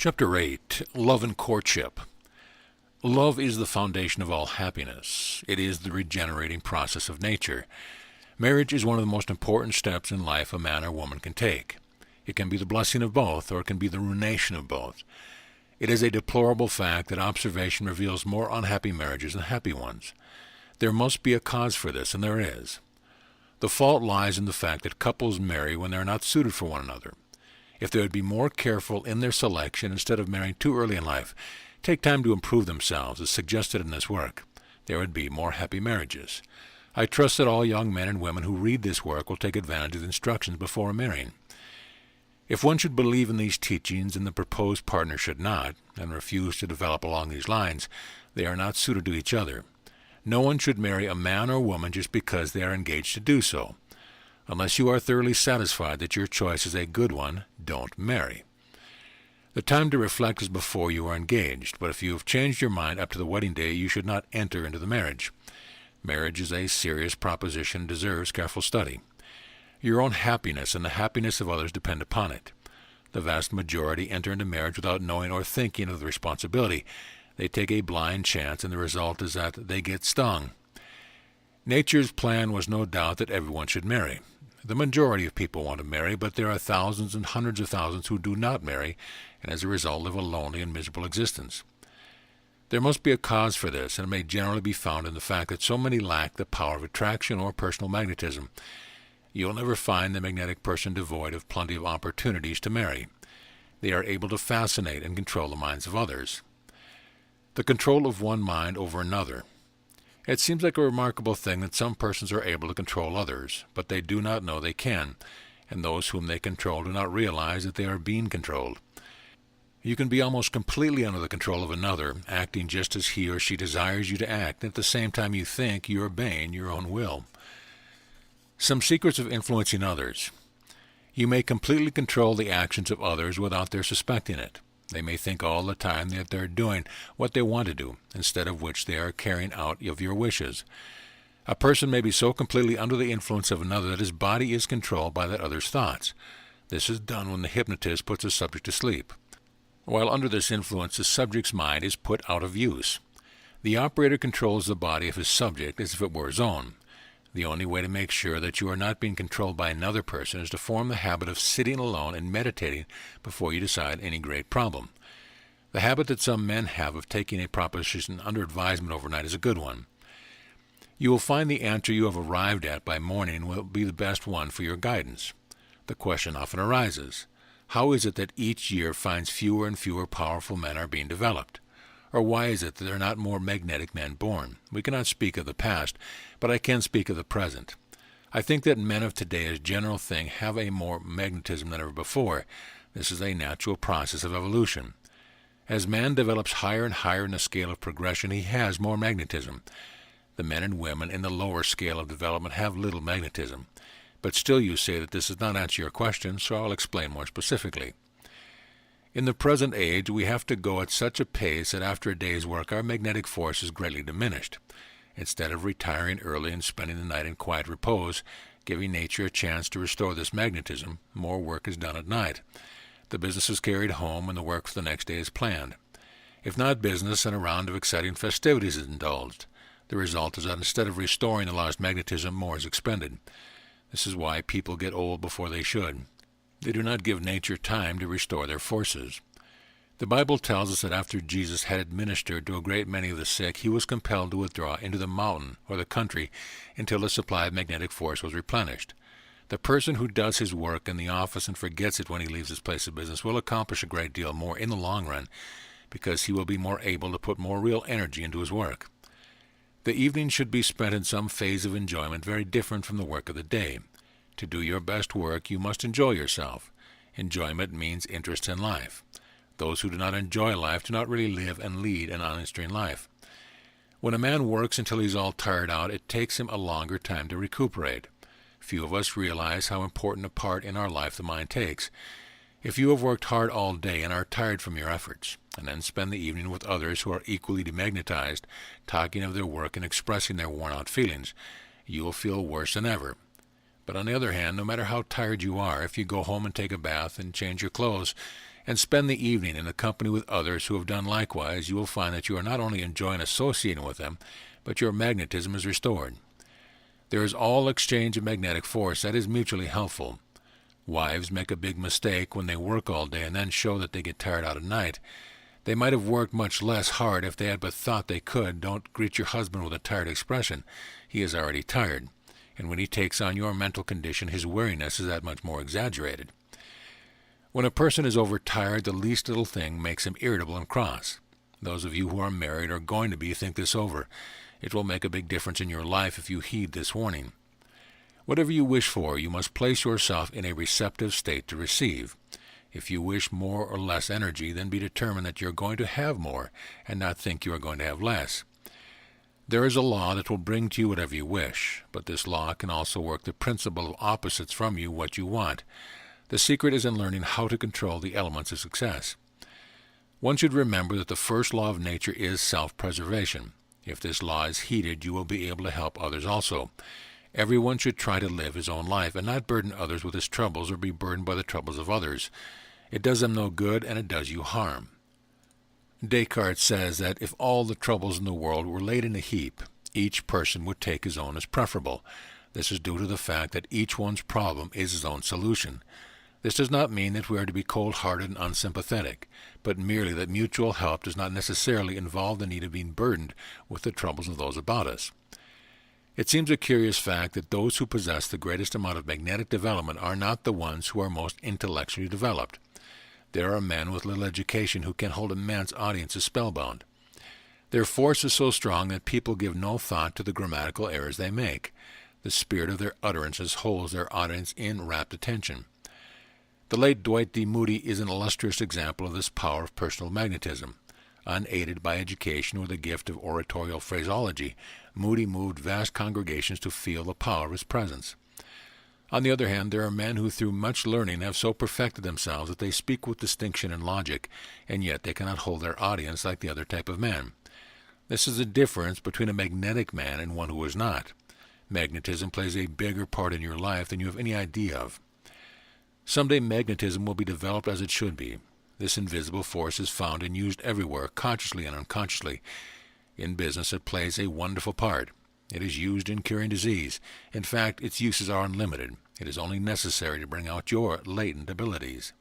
Chapter 8. Love and Courtship. Love is the foundation of all happiness. It is the regenerating process of nature. Marriage is one of the most important steps in life a man or woman can take. It can be the blessing of both, or it can be the ruination of both. It is a deplorable fact that observation reveals more unhappy marriages than happy ones. There must be a cause for this, and there is. The fault lies in the fact that couples marry when they are not suited for one another. If they would be more careful in their selection instead of marrying too early in life, take time to improve themselves as suggested in this work, there would be more happy marriages. I trust that all young men and women who read this work will take advantage of the instructions before marrying. If one should believe in these teachings and the proposed partner should not, and refuse to develop along these lines, they are not suited to each other. No one should marry a man or woman just because they are engaged to do so. Unless you are thoroughly satisfied that your choice is a good one, don't marry. The time to reflect is before you are engaged, but if you have changed your mind up to the wedding day, you should not enter into the marriage. Marriage is a serious proposition and deserves careful study. Your own happiness and the happiness of others depend upon it. The vast majority enter into marriage without knowing or thinking of the responsibility. They take a blind chance, and the result is that they get stung. Nature's plan was no doubt that everyone should marry. The majority of people want to marry, but there are thousands and hundreds of thousands who do not marry, and as a result live a lonely and miserable existence. There must be a cause for this, and it may generally be found in the fact that so many lack the power of attraction or personal magnetism. You'll never find the magnetic person devoid of plenty of opportunities to marry. They are able to fascinate and control the minds of others. The control of one mind over another. It seems like a remarkable thing that some persons are able to control others, but they do not know they can, and those whom they control do not realize that they are being controlled. You can be almost completely under the control of another, acting just as he or she desires you to act, and at the same time you think you are obeying your own will. Some secrets of influencing others. You may completely control the actions of others without their suspecting it. They may think all the time that they're doing what they want to do, instead of which they are carrying out of your wishes. A person may be so completely under the influence of another that his body is controlled by that other's thoughts. This is done when the hypnotist puts a subject to sleep. While under this influence, the subject's mind is put out of use. The operator controls the body of his subject as if it were his own. The only way to make sure that you are not being controlled by another person is to form the habit of sitting alone and meditating before you decide any great problem. The habit that some men have of taking a proposition under advisement overnight is a good one. You will find the answer you have arrived at by morning will be the best one for your guidance. The question often arises, how is it that each year finds fewer and fewer powerful men are being developed? Or why is it that there are not more magnetic men born? We cannot speak of the past, but I can speak of the present. I think that men of today, as a general thing, have a more magnetism than ever before. This is a natural process of evolution. As man develops higher and higher in the scale of progression, he has more magnetism. The men and women in the lower scale of development have little magnetism. But still you say that this does not answer your question, so I'll explain more specifically. In the present age, we have to go at such a pace that after a day's work our magnetic force is greatly diminished. Instead of retiring early and spending the night in quiet repose, giving nature a chance to restore this magnetism, more work is done at night. The business is carried home and the work for the next day is planned. If not business, then a round of exciting festivities is indulged. The result is that instead of restoring the lost magnetism, more is expended. This is why people get old before they should. They do not give nature time to restore their forces. The Bible tells us that after Jesus had administered to a great many of the sick, he was compelled to withdraw into the mountain or the country until the supply of magnetic force was replenished. The person who does his work in the office and forgets it when he leaves his place of business will accomplish a great deal more in the long run because he will be more able to put more real energy into his work. The evening should be spent in some phase of enjoyment very different from the work of the day. To do your best work, you must enjoy yourself. Enjoyment means interest in life. Those who do not enjoy life do not really live and lead an uninteresting life. When a man works until he's all tired out, it takes him a longer time to recuperate. Few of us realize how important a part in our life the mind takes. If you have worked hard all day and are tired from your efforts, and then spend the evening with others who are equally demagnetized, talking of their work and expressing their worn-out feelings, you will feel worse than ever. But on the other hand, no matter how tired you are, if you go home and take a bath and change your clothes, and spend the evening in the company with others who have done likewise, you will find that you are not only enjoying associating with them, but your magnetism is restored. There is all exchange of magnetic force that is mutually helpful. Wives make a big mistake when they work all day and then show that they get tired out at night. They might have worked much less hard if they had but thought they could. Don't greet your husband with a tired expression. He is already tired. And when he takes on your mental condition, his weariness is that much more exaggerated. When a person is overtired, the least little thing makes him irritable and cross. Those of you who are married or going to be, think this over. It will make a big difference in your life if you heed this warning. Whatever you wish for, you must place yourself in a receptive state to receive. If you wish more or less energy, then be determined that you are going to have more, and not think you are going to have less. There is a law that will bring to you whatever you wish, but this law can also work the principle of opposites from you what you want. The secret is in learning how to control the elements of success. One should remember that the first law of nature is self-preservation. If this law is heeded, you will be able to help others also. Everyone should try to live his own life and not burden others with his troubles or be burdened by the troubles of others. It does them no good, and it does you harm. Descartes says that if all the troubles in the world were laid in a heap, each person would take his own as preferable. This is due to the fact that each one's problem is his own solution. This does not mean that we are to be cold-hearted and unsympathetic, but merely that mutual help does not necessarily involve the need of being burdened with the troubles of those about us. It seems a curious fact that those who possess the greatest amount of magnetic development are not the ones who are most intellectually developed. There are men with little education who can hold immense audiences spellbound. Their force is so strong that people give no thought to the grammatical errors they make. The spirit of their utterances holds their audience in rapt attention. The late Dwight D. Moody is an illustrious example of this power of personal magnetism. Unaided by education or the gift of oratorial phraseology, Moody moved vast congregations to feel the power of his presence. On the other hand, there are men who through much learning have so perfected themselves that they speak with distinction and logic, and yet they cannot hold their audience like the other type of man. This is the difference between a magnetic man and one who is not. Magnetism plays a bigger part in your life than you have any idea of. Someday magnetism will be developed as it should be. This invisible force is found and used everywhere, consciously and unconsciously. In business it plays a wonderful part. It is used in curing disease. In fact, its uses are unlimited. It is only necessary to bring out your latent abilities.